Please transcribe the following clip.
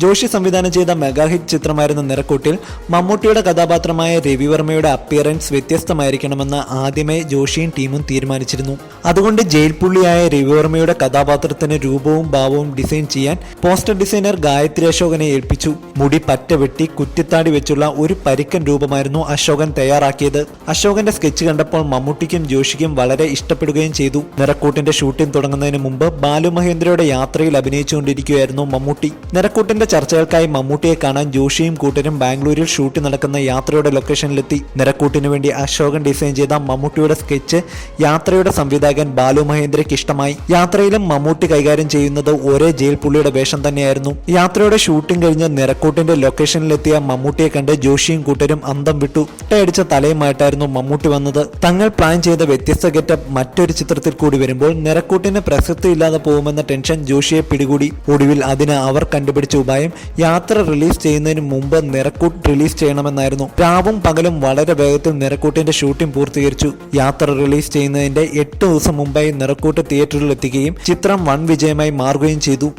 ജോഷി സംവിധാനം ചെയ്ത mega hit ചിത്രമായിരുന്ന നിറക്കൂട്ടിൽ മമ്മൂട്ടിയുടെ കഥാപാത്രമായ രവിവർമ്മയുടെ അപ്പിയറൻസ് വ്യത്യസ്തമായിരിക്കണമെന്ന് ആദ്യമേ ജോഷിയും ടീമും തീരുമാനിച്ചിരുന്നു. അതുകൊണ്ട് ജയിൽ പുള്ളിയായ രവിവർമ്മയുടെ കഥാപാത്രത്തിന് രൂപവും ഭാവവും ഡിസൈൻ ചെയ്യാൻ പോസ്റ്റർ ഡിസൈനർ ഗായത്രി അശോകനെ ഏൽപ്പിച്ചു. മുടി പറ്റ വെട്ടി കുറ്റിത്താടി വെച്ചുള്ള ഒരു പരിക്കൻ രൂപമായിരുന്നു അശോകൻ തയ്യാറാക്കിയത്. അശോകന്റെ സ്കെച്ച് കണ്ടപ്പോൾ മമ്മൂട്ടിക്കും ജോഷിക്കും വളരെ ഇഷ്ടപ്പെടുകയും ചെയ്തു. നിറക്കൂട്ടിന്റെ ഷൂട്ടിംഗ് തുടങ്ങുന്നതിന് മുമ്പ് ബാലു മഹേന്ദ്രയുടെ യാത്രയിൽ അഭിനയിച്ചുകൊണ്ടിരിക്കുകയായിരുന്നു മമ്മൂട്ടി. നിറക്കൂട്ടിന്റെ ചർച്ചകൾക്കായി മമ്മൂട്ടിയെ കാണാൻ ജോഷിയും കൂട്ടരും ബാംഗ്ലൂരിൽ ഷൂട്ട് നടക്കുന്ന യാത്രയുടെ ലൊക്കേഷനിലെത്തി. നിറക്കൂട്ടിനു വേണ്ടി അശോകൻ ഡിസൈൻ ചെയ്ത മമ്മൂട്ടിയുടെ സ്കെച്ച് യാത്രയുടെ സംവിധായകൻ ബാലു മഹേന്ദ്രയ്ക്ക് ഇഷ്ടമായി. യാത്രയിലും മമ്മൂട്ടി കൈകാര്യം ചെയ്യുന്നത് ഒരേ ജയിൽ പുള്ളിയുടെ വേഷം തന്നെയായിരുന്നു. യാത്രയുടെ ഷൂട്ടിംഗ് കഴിഞ്ഞ് നിറക്കൂട്ടിന്റെ ലൊക്കേഷനിലെത്തിയ മമ്മൂട്ടിയെ കണ്ട് ജോഷിയും കൂട്ടരും അന്തം വിട്ടു. ഒട്ടയടിച്ച തലയുമായിട്ടായിരുന്നു മമ്മൂട്ടി വന്നത്. തങ്ങൾ പ്ലാൻ ചെയ്ത വ്യത്യസ്ത ഗെറ്റപ്പ് മറ്റൊരു ചിത്രത്തിൽ കൂടി വരുമ്പോൾ നിറക്കൂട്ടിന് പ്രസക്തിയില്ലാതെ പോകുമെന്ന ടെൻഷൻ ജോഷിയെ പിടികൂടി. ഒടുവിൽ അതിന് അവർ കണ്ടുപിടിച്ച ഉപായം യാത്ര റിലീസ് ചെയ്യുന്നതിന് മുമ്പ് നിറക്കൂട്ട് റിലീസ് ചെയ്യണമെന്നായിരുന്നു. രാവും പകലും വളരെ വേഗത്തിൽ നിറക്കൂട്ടിന്റെ ഷൂട്ടിംഗ് പൂർത്തീകരിച്ചു. യാത്ര റിലീസ് ചെയ്യുന്നതിന്റെ 8 ദിവസം മുമ്പായി നിറക്കൂട്ട് തിയേറ്ററിൽ എത്തുകയും ചിത്രം വൻ വിജയമായി മാറുകയും ചെയ്തു.